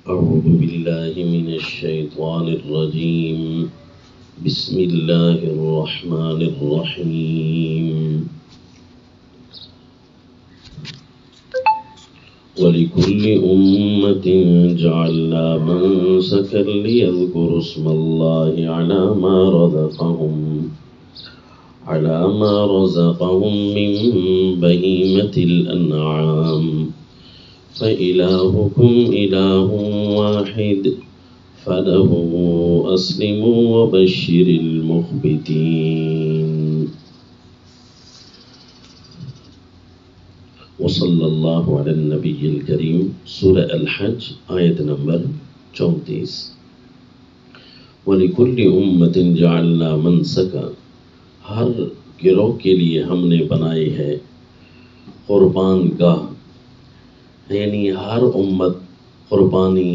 أعوذ بالله من الشيطان الرجيم. بسم الله الرحمن الرحيم. ولكل أمة جعلنا منسكا ليذكروا اسم الله على ما رزقهم من بهيمة الأنعام فإلهكم إله واحد فله أسلموا وبشر المخبتين. وصلی اللہ علی النبی الکریم. سورہ الحج آیت نمبر 34. وَلِكُلِّ أُمَّةٍ جَعَلْنَا مَنْسَكًا. ہر گروہ کے لیے ہم نے بنائی ہے قربان گاہ، یعنی ہر امت قربانی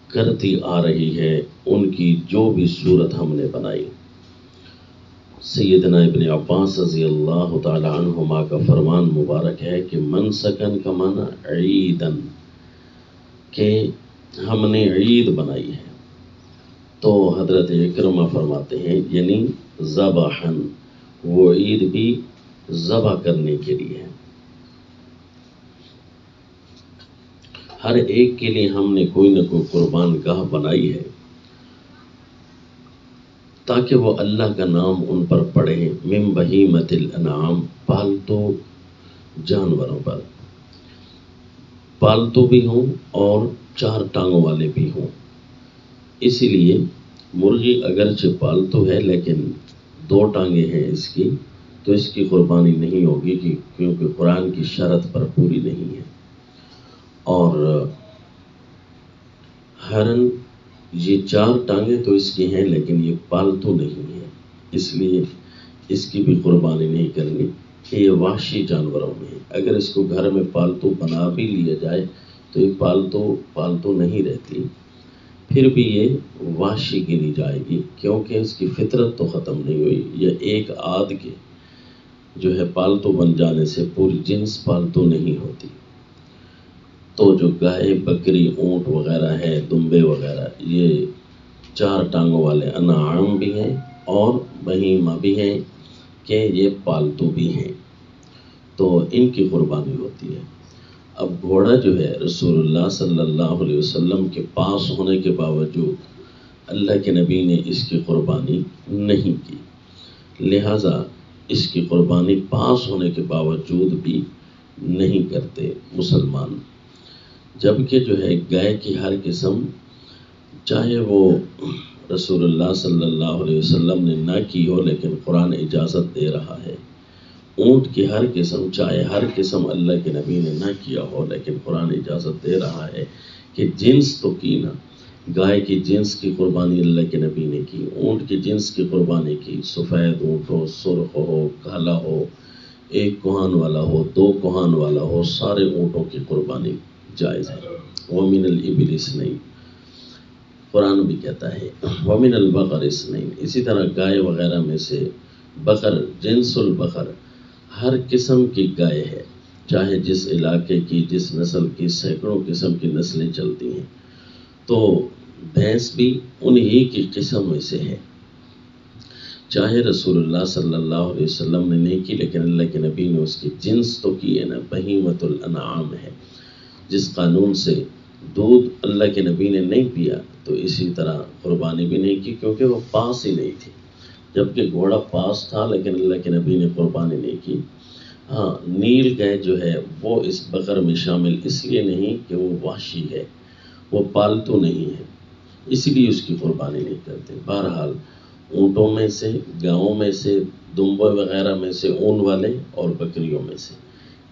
کرتی آ رہی ہے ان کی جو بھی صورت ہم نے بنائی. سیدنا ابن عباس رضی اللہ تعالی عنہما کا فرمان مبارک ہے کہ منسکن کا معنی عیدن، کہ ہم نے عید بنائی ہے. تو حضرت اکرمہ فرماتے ہیں یعنی ذبحن، وہ عید بھی ذبح کرنے کے لیے ہے. ہر ایک کے لیے ہم نے کوئی نہ کوئی قربان گاہ بنائی ہے تاکہ وہ اللہ کا نام ان پر پڑھے. من بہیمۃ الانعام، پالتو جانوروں پر، پالتو بھی ہوں اور چار ٹانگوں والے بھی ہوں. اسی لیے مرغی اگرچہ پالتو ہے لیکن دو ٹانگیں ہیں اس کی، تو اس کی قربانی نہیں ہوگی کیونکہ قرآن کی شرط پر پوری نہیں ہے. اور ہرن، یہ چار ٹانگیں تو اس کی ہیں لیکن یہ پالتو نہیں ہے، اس لیے اس کی بھی قربانی نہیں کرنی کہ یہ وحشی جانوروں میں ہے. اگر اس کو گھر میں پالتو بنا بھی لیا جائے تو یہ پالتو نہیں رہتی، پھر بھی یہ وحشی گنی جائے گی کیونکہ اس کی فطرت تو ختم نہیں ہوئی. یہ ایک آدھ کے جو ہے پالتو بن جانے سے پوری جنس پالتو نہیں ہوتی. تو جو گائے، بکری، اونٹ وغیرہ ہے، دمبے وغیرہ، یہ چار ٹانگوں والے انعام بھی ہیں اور بہیمہ بھی ہیں کہ یہ پالتو بھی ہیں، تو ان کی قربانی ہوتی ہے. اب گھوڑا جو ہے رسول اللہ صلی اللہ علیہ وسلم کے پاس ہونے کے باوجود اللہ کے نبی نے اس کی قربانی نہیں کی، لہذا اس کی قربانی پاس ہونے کے باوجود بھی نہیں کرتے مسلمان. جبکہ جو ہے گائے کی ہر قسم، چاہے وہ رسول اللہ صلی اللہ علیہ وسلم نے نہ کی ہو لیکن قرآن اجازت دے رہا ہے. اونٹ کی ہر قسم، چاہے ہر قسم اللہ کے نبی نے نہ کیا ہو لیکن قرآن اجازت دے رہا ہے کہ جنس تو کی نا. گائے کی جنس کی قربانی اللہ کے نبی نے کی، اونٹ کی جنس کی قربانی کی. سفید اونٹ ہو، سرخ ہو، کالا ہو، ایک کوہان والا ہو، دو کوہان والا ہو، سارے اونٹوں کی قربانی جائز ہے. وَمِنَ الْإِبِلِ اثْنَيْنِ، قرآن بھی کہتا ہے وَمِنَ الْبَقَرِ اثْنَيْنِ. اسی طرح گائے وغیرہ میں سے بقر، جنس البقر، ہر قسم کی گائے ہے، چاہے جس علاقے کی، جس نسل کی، سینکڑوں قسم کی نسلیں چلتی ہیں. تو بھینس بھی انہی کی قسم میں سے ہے، چاہے رسول اللہ صلی اللہ علیہ وسلم نے نہیں کی لیکن اللہ کے نبی نے اس کی جنس تو کی ہے نا. بہیمۃ الانعام ہے. جس قانون سے دودھ اللہ کے نبی نے نہیں پیا تو اسی طرح قربانی بھی نہیں کی کیونکہ وہ پاس ہی نہیں تھی. جبکہ گھوڑا پاس تھا لیکن اللہ کے نبی نے قربانی نہیں کی. ہاں، نیل گائے جو ہے وہ اس بقر میں شامل اس لیے نہیں کہ وہ وحشی ہے، وہ پالتو نہیں ہے، اس لیے اس کی قربانی نہیں کرتے. بہرحال اونٹوں میں سے، گاؤں میں سے، دمبے وغیرہ میں سے، اون والے اور بکریوں میں سے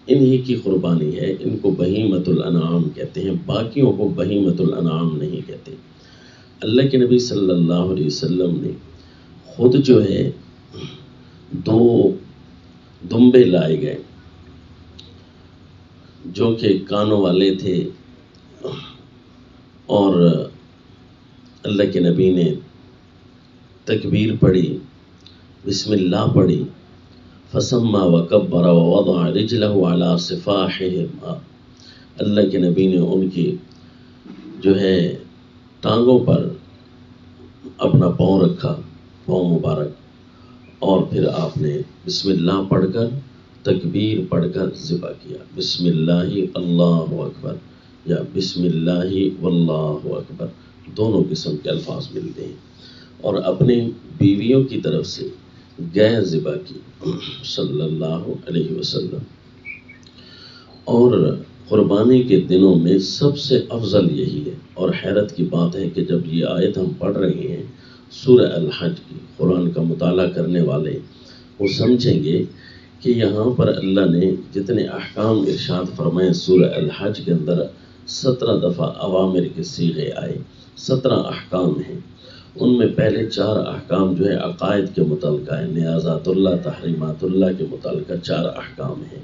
انہی کی قربانی ہے. ان کو بہیمۃ الانعام کہتے ہیں، باقیوں کو بہیمۃ الانعام نہیں کہتے. اللہ کے نبی صلی اللہ علیہ وسلم نے خود جو ہے 2 دمبے لائے گئے جو کہ کانوں والے تھے، اور اللہ کے نبی نے تکبیر پڑھی، بسم اللہ پڑھی، فسمى وكبر ووضع رجله على صفاحهما. اللہ کے نبی نے ان کی جو ہے ٹانگوں پر اپنا پاؤں رکھا، پاؤں مبارک، اور پھر آپ نے بسم اللہ پڑھ کر تکبیر پڑھ کر ذبح کیا، بسم اللہ اللہ اکبر یا بسم اللہ واللہ اکبر، دونوں قسم کے الفاظ ملتے ہیں، اور اپنی بیویوں کی طرف سے گائے ذبح کی صلی اللہ علیہ وسلم۔ اور قربانی کے دنوں میں سب سے افضل یہی ہے، اور حیرت کی بات ہے کہ جب یہ آیت ہم پڑھ رہے ہیں سورہ الحج کی، قرآن کا مطالعہ کرنے والے وہ سمجھیں گے کہ یہاں پر اللہ نے جتنے احکام ارشاد فرمائے سورہ الحج کے اندر 17 دفعہ اوامر کے صیغے آئے، 17 احکام ہیں، ان میں پہلے 4 احکام جو ہے عقائد کے متعلقہ ہے، نیازات اللہ تحریمات اللہ کے متعلقہ 4 احکام ہیں،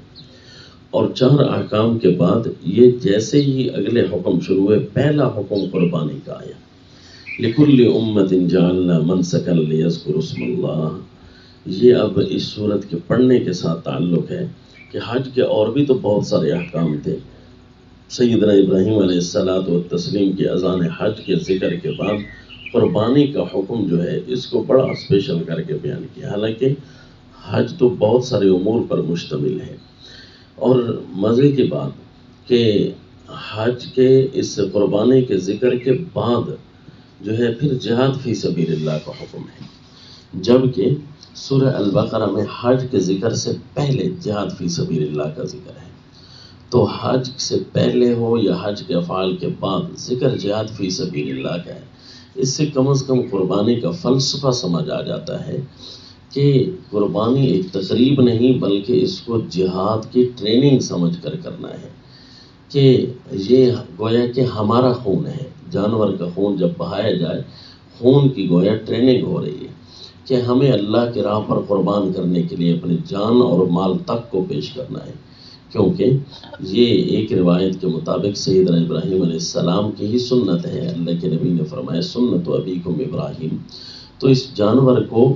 اور 4 احکام کے بعد یہ جیسے ہی اگلے حکم شروع ہوئے پہلا حکم قربانی کا آیا، لِكُلِّ أُمَّةٍ جَعَلْنَا مَنْسَكًا لِيَذْكُرُوا اسْمَ اللَّهِ۔ یہ اب اس صورت کے پڑھنے کے ساتھ تعلق ہے کہ حج کے اور بھی تو بہت سارے احکام تھے، سیدنا ابراہیم علیہ الصلوۃ والتسلیم کی اذان حج کے ذکر کے بعد قربانی کا حکم جو ہے اس کو بڑا اسپیشل کر کے بیان کیا، حالانکہ حج تو بہت سارے امور پر مشتمل ہے۔ اور مزے کی بات کہ حج کے اس قربانی کے ذکر کے بعد جو ہے پھر جہاد فی سبیل اللہ کا حکم ہے، جبکہ سورہ البقرہ میں حج کے ذکر سے پہلے جہاد فی سبیل اللہ کا ذکر ہے، تو حج سے پہلے ہو یا حج کے افعال کے بعد ذکر جہاد فی سبیل اللہ کا ہے، اس سے کم از کم قربانی کا فلسفہ سمجھ آ جاتا ہے کہ قربانی ایک تقریب نہیں بلکہ اس کو جہاد کی ٹریننگ سمجھ کر کرنا ہے، کہ یہ گویا کہ ہمارا خون ہے، جانور کا خون جب بہایا جائے خون کی گویا ٹریننگ ہو رہی ہے کہ ہمیں اللہ کی راہ پر قربان کرنے کے لیے اپنی جان اور مال تک کو پیش کرنا ہے، کیونکہ یہ ایک روایت کے مطابق سیدنا ابراہیم علیہ السلام کی ہی سنت ہے، اللہ کے نبی نے فرمایا سنت ابیکم ابراہیم، تو اس جانور کو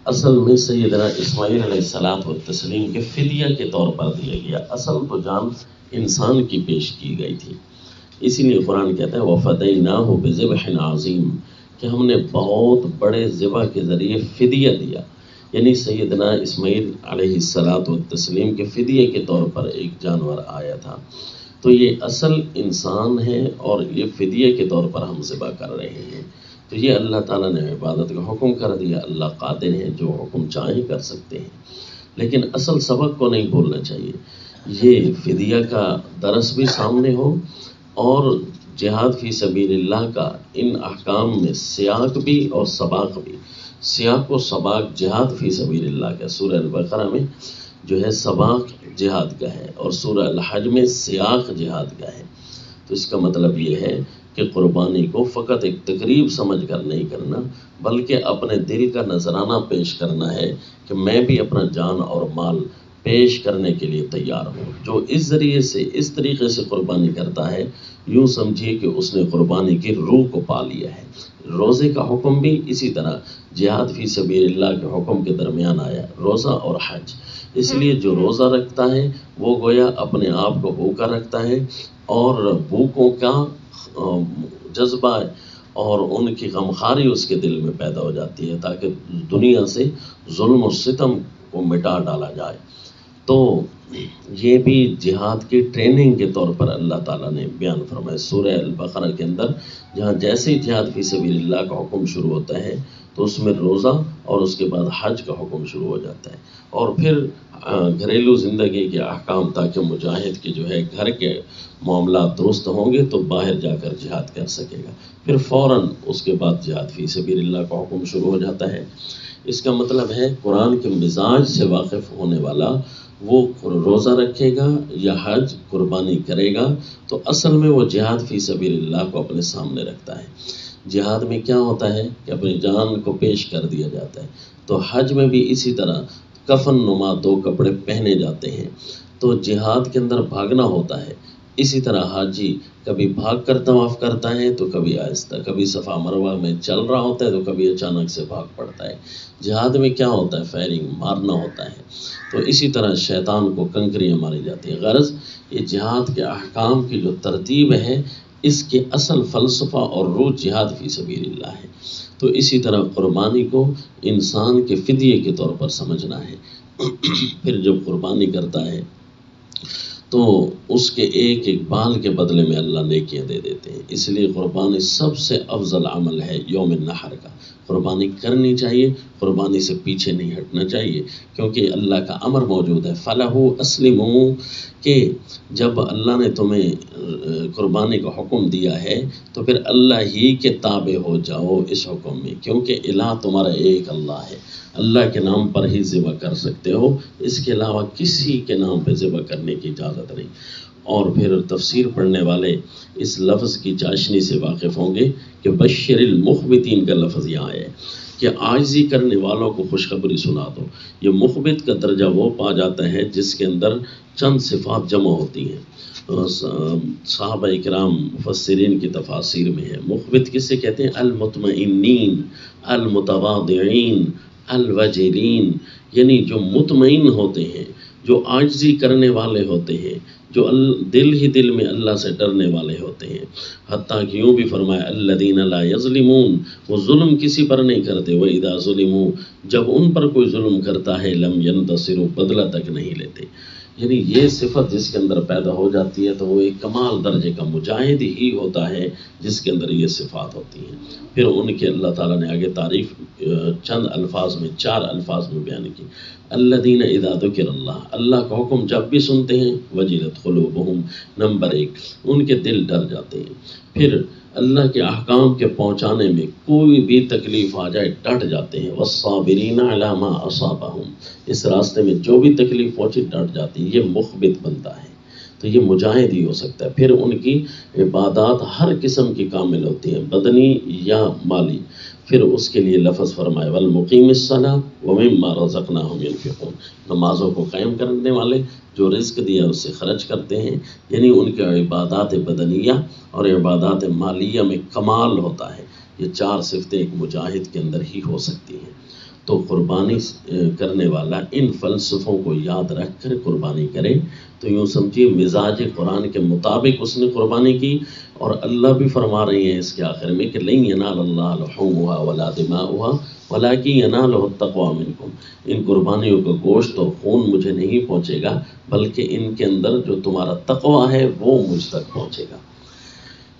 اصل میں سیدنا اسماعیل علیہ الصلوۃ والتسلیم کے فدیہ کے طور پر دیا گیا، اصل تو جان انسان کی پیش کی گئی تھی، اسی لیے قرآن کہتا ہے وَفَدَيْنَاهُ بِذِبْحٍ عَظِيمٍ کہ ہم نے بہت بڑے ذبح کے ذریعے فدیہ دیا، یعنی سیدنا اسماعیل علیہ الصلوۃ والتسلیم کے فدیے کے طور پر ایک جانور آیا تھا، تو یہ اصل انسان ہے اور یہ فدیے کے طور پر ہم ذبح کر رہے ہیں، تو یہ اللہ تعالیٰ نے عبادت کا حکم کر دیا، اللہ قادر ہے جو حکم چاہیں کر سکتے ہیں، لیکن اصل سبق کو نہیں بھولنا چاہیے، یہ فدیہ کا درس بھی سامنے ہو اور جہاد فی سبیل اللہ کا ان احکام میں سیاق بھی اور سباق بھی، سیاق و سباق جہاد فی سبیل اللہ کا سورہ البقرہ میں جو ہے سباق جہاد کا ہے اور سورہ الحج میں سیاق جہاد کا ہے، تو اس کا مطلب یہ ہے کہ قربانی کو فقط ایک تقریب سمجھ کر نہیں کرنا بلکہ اپنے دل کا نذرانہ پیش کرنا ہے کہ میں بھی اپنا جان اور مال پیش کرنے کے لیے تیار ہوں، جو اس ذریعے سے اس طریقے سے قربانی کرتا ہے یوں سمجھیے کہ اس نے قربانی کی روح کو پا لیا ہے۔ روزے کا حکم بھی اسی طرح جہاد فی سبیل اللہ کے حکم کے درمیان آیا، روزہ اور حج، اس لیے جو روزہ رکھتا ہے وہ گویا اپنے آپ کو بھوکا رکھتا ہے اور بھوکوں کا جذبہ اور ان کی غمخواری اس کے دل میں پیدا ہو جاتی ہے تاکہ دنیا سے ظلم و ستم کو مٹا ڈالا جائے، تو یہ بھی جہاد کی ٹریننگ کے طور پر اللہ تعالیٰ نے بیان فرمایا سورہ البقرہ کے اندر، جہاں جیسے ہی جہاد فی سبیل اللہ کا حکم شروع ہوتا ہے تو اس میں روزہ اور اس کے بعد حج کا حکم شروع ہو جاتا ہے، اور پھر گھریلو زندگی کے احکام تاکہ مجاہد کے جو ہے گھر کے معاملات درست ہوں گے تو باہر جا کر جہاد کر سکے گا، پھر فوراً اس کے بعد جہاد فی سبیل اللہ کا حکم شروع ہو جاتا ہے۔ اس کا مطلب ہے قرآن کے مزاج سے واقف ہونے والا وہ روزہ رکھے گا یا حج قربانی کرے گا تو اصل میں وہ جہاد فی سبیل اللہ کو اپنے سامنے رکھتا ہے۔ جہاد میں کیا ہوتا ہے کہ اپنی جان کو پیش کر دیا جاتا ہے، تو حج میں بھی اسی طرح کفن نما 2 کپڑے پہنے جاتے ہیں، تو جہاد کے اندر بھاگنا ہوتا ہے، اسی طرح حاجی کبھی بھاگ کر طواف کرتا ہے تو کبھی آہستہ، کبھی صفا مروہ میں چل رہا ہوتا ہے تو کبھی اچانک سے بھاگ پڑتا ہے۔ جہاد میں کیا ہوتا ہے؟ فائرنگ، مارنا ہوتا ہے، تو اسی طرح شیطان کو کنکریاں ماری جاتی ہیں۔ غرض یہ جہاد کے احکام کی جو ترتیب ہے اس کے اصل فلسفہ اور روح جہاد فی سبیل اللہ ہے۔ تو اسی طرح قربانی کو انسان کے فدیے کے طور پر سمجھنا ہے۔ پھر جب قربانی کرتا ہے تو اس کے ایک ایک بال کے بدلے میں اللہ نیکیاں دے دیتے ہیں۔ اس لیے قربانی سب سے افضل عمل ہے یوم النحر کا۔ قربانی کرنی چاہیے، قربانی سے پیچھے نہیں ہٹنا چاہیے، کیونکہ اللہ کا امر موجود ہے فَلَهُ أَسْلِمُوا، کہ جب اللہ نے تمہیں قربانی کا حکم دیا ہے تو پھر اللہ ہی کے تابع ہو جاؤ اس حکم میں، کیونکہ الہ تمہارا ایک اللہ ہے۔ اللہ کے نام پر ہی ذبح کر سکتے ہو، اس کے علاوہ کسی کے نام پہ ذبح کرنے کی اجازت نہیں۔ اور پھر تفسیر پڑھنے والے اس لفظ کی چاشنی سے واقف ہوں گے کہ بشر المخبتین کا لفظ یہاں ہے کہ عاجزی کرنے والوں کو خوشخبری سنا دو۔ یہ مخبت کا درجہ وہ پا جاتا ہے جس کے اندر چند صفات جمع ہوتی ہیں۔ صحابہ اکرام مفسرین کی تفاسیر میں ہے۔ مخبت کس سے کہتے ہیں؟ المطمئنین، المتواضعین، الوجلین، یعنی جو مطمئن ہوتے ہیں، جو عاجزی کرنے والے ہوتے ہیں، جو دل ہی دل میں اللہ سے ڈرنے والے ہوتے ہیں۔ حتیٰ کہ یوں بھی فرمایا الذین لا یظلمون، وہ ظلم کسی پر نہیں کرتے، وَإِذَا ظُلِمُوا، جب ان پر کوئی ظلم کرتا ہے لم ينتصروا، بدلہ تک نہیں لیتے۔ یعنی یہ صفت جس کے اندر پیدا ہو جاتی ہے تو وہ ایک کمال درجے کا مجاہد ہی ہوتا ہے جس کے اندر یہ صفات ہوتی ہیں۔ پھر ان کے اللہ تعالیٰ نے آگے تعریف چند الفاظ میں، 4 الفاظ میں بیان کی۔ الذین اذا ذکر اللہ، اللہ کا حکم جب بھی سنتے ہیں وجلت قلوبہم، نمبر 1 ان کے دل ڈر جاتے ہیں۔ پھر اللہ کے احکام کے پہنچانے میں کوئی بھی تکلیف آ جائے ڈٹ جاتے ہیں۔ والصابرین علی ما اصابہم، اس راستے میں جو بھی تکلیف پہنچی ڈٹ جاتی ہے، یہ مخبت بنتا ہے۔ تو یہ مجاہد ہی ہو سکتا ہے۔ پھر ان کی عبادات ہر قسم کی کامل ہوتی ہیں، بدنی یا مالی۔ پھر اس کے لیے لفظ فرمائے والمقیم الصلاۃ ومما رزقناہم ينفقون، نمازوں کو قائم کرنے والے جو رزق دیا اس سے خرچ کرتے ہیں، یعنی ان کے عبادات بدنیہ اور عبادات مالیہ میں کمال ہوتا ہے۔ یہ 4 صفتیں ایک مجاہد کے اندر ہی ہو سکتی ہیں۔ تو قربانی کرنے والا ان فلسفوں کو یاد رکھ کر قربانی کرے تو یوں سمجھیے مزاج قرآن کے مطابق اس نے قربانی کی، اور اللہ بھی فرما رہی ہیں اس کے آخر میں کہ لن ینال اللہ لحومها ولا دماؤها ولکن ینالہ التقوی منکم، ان قربانیوں کا گوشت اور خون مجھے نہیں پہنچے گا، بلکہ ان کے اندر جو تمہارا تقوی ہے وہ مجھ تک پہنچے گا۔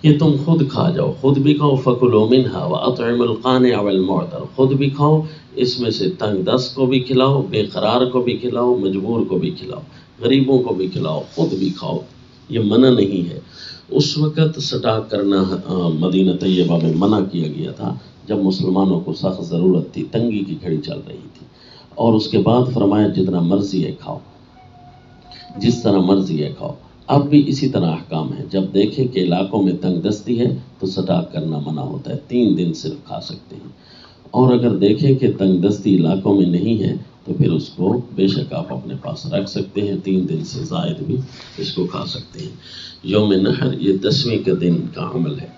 یہ تم خود کھا جاؤ، خود بھی کھاؤ، فکلوا منها واطعموا القانع والمعتر، خود بھی کھاؤ، اس میں سے تنگ دست کو بھی کھلاؤ، بے قرار کو بھی کھلاؤ، مجبور کو بھی کھلاؤ، غریبوں کو بھی کھلاؤ، خود بھی کھاؤ، یہ منع نہیں ہے۔ اس وقت سٹاک کرنا مدینہ طیبہ میں منع کیا گیا تھا جب مسلمانوں کو سخت ضرورت تھی، تنگی کی گھڑی چل رہی تھی، اور اس کے بعد فرمایا جتنا مرضی ہے کھاؤ، جس طرح مرضی ہے کھاؤ۔ اب بھی اسی طرح احکام ہے، جب دیکھیں کہ علاقوں میں تنگ دستی ہے تو سٹاک کرنا منع ہوتا ہے، 3 دن صرف کھا سکتے ہیں، اور اگر دیکھیں کہ تنگ دستی علاقوں میں نہیں ہے تو پھر اس کو بے شک آپ اپنے پاس رکھ سکتے ہیں، 3 دن سے زائد بھی اس کو کھا سکتے ہیں۔ یوم نحر یہ 10ویں کے دن کا عمل ہے،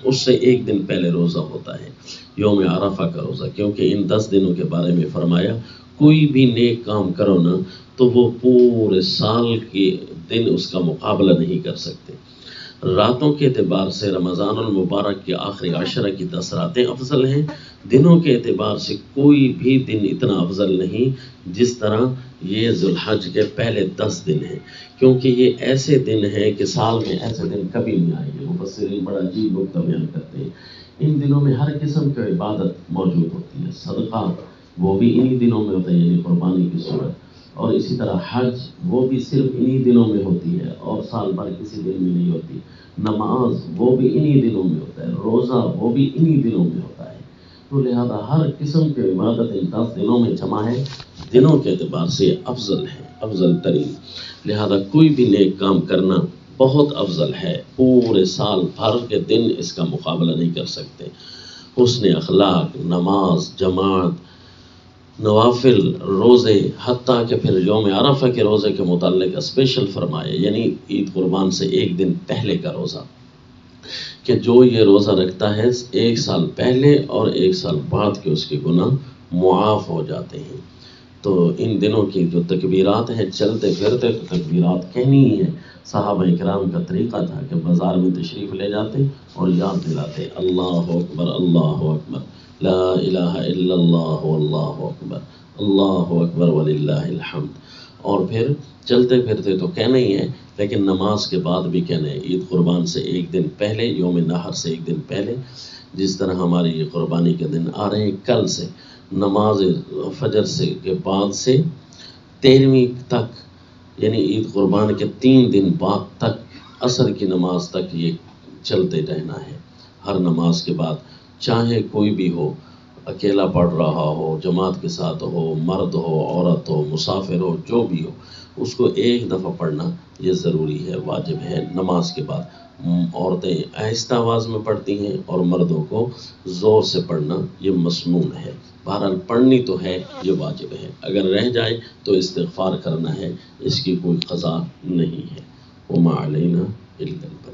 اس سے 1 دن پہلے روزہ ہوتا ہے، یوم عرفہ کا روزہ، کیونکہ ان 10 دنوں کے بارے میں فرمایا کوئی بھی نیک کام کرو نا تو وہ پورے سال کے دن اس کا مقابلہ نہیں کر سکتے۔ راتوں کے اعتبار سے رمضان المبارک کے آخری 10 کی 10 راتیں افضل ہیں، دنوں کے اعتبار سے کوئی بھی دن اتنا افضل نہیں جس طرح یہ ذوالحج کے پہلے 10 دن ہیں، کیونکہ یہ ایسے دن ہیں کہ سال میں ایسے دن کبھی نہیں آئیں گے۔ مفسرین بڑا عجیب نکتہ بیان کرتے ہیں، ان دنوں میں ہر قسم کی عبادت موجود ہوتی ہے، صدقہ وہ بھی انہی دنوں میں ہوتا ہے، یعنی قربانی کی صورت، اور اسی طرح حج وہ بھی صرف انہی دنوں میں ہوتی ہے اور سال بھر کسی دن میں نہیں ہوتی، نماز وہ بھی انہی دنوں میں ہوتا ہے، روزہ وہ بھی انہی دنوں میں ہوتا ہے۔ تو لہذا ہر قسم کی عبادت ان 10 دنوں میں جمع ہے، دنوں کے اعتبار سے افضل ہے، افضل ترین، لہذا کوئی بھی نیک کام کرنا بہت افضل ہے، پورے سال بھر کے دن اس کا مقابلہ نہیں کر سکتے۔ حسن اخلاق، نماز، جماعت، نوافل، روزے، حتیٰ کہ پھر یوم عرفہ کے روزے کے متعلق اسپیشل فرمائے، یعنی عید قربان سے 1 دن پہلے کا روزہ، کہ جو یہ روزہ رکھتا ہے 1 سال پہلے اور 1 سال بعد کے اس کے گناہ معاف ہو جاتے ہیں۔ تو ان دنوں کی جو تکبیرات ہیں چلتے پھرتے تو تکبیرات کہنی ہی ہیں. صحابہ کرام کا طریقہ تھا کہ بازار میں تشریف لے جاتے اور یاد دلاتے اللہ اکبر لا الہ الا اللہ واللہ اکبر وللہ الحمد. اور پھر چلتے پھرتے تو کہنا ہی ہے، لیکن نماز کے بعد بھی کہنا ہے. عید قربان سے ایک دن پہلے، یوم نحر سے ایک دن پہلے، جس طرح ہماری یہ قربانی کے دن آ رہے ہیں، کل سے نماز فجر سے کے بعد سے 13ویں تک، یعنی عید قربان کے 3 دن بعد تک، عصر کی نماز تک یہ چلتے رہنا ہے. ہر نماز کے بعد چاہے کوئی بھی ہو، اکیلا پڑھ رہا ہو، جماعت کے ساتھ ہو، مرد ہو، عورت ہو، مسافر ہو، جو بھی ہو، اس کو ایک دفعہ پڑھنا یہ ضروری ہے، واجب ہے نماز کے بعد. عورتیں آہستہ آواز میں پڑھتی ہیں اور مردوں کو زور سے پڑھنا یہ مسنون ہے. بہرحال پڑھنی تو ہے، یہ واجب ہے. اگر رہ جائے تو استغفار کرنا ہے، اس کی کوئی قضا نہیں ہے. وما علینا الا البلاغ.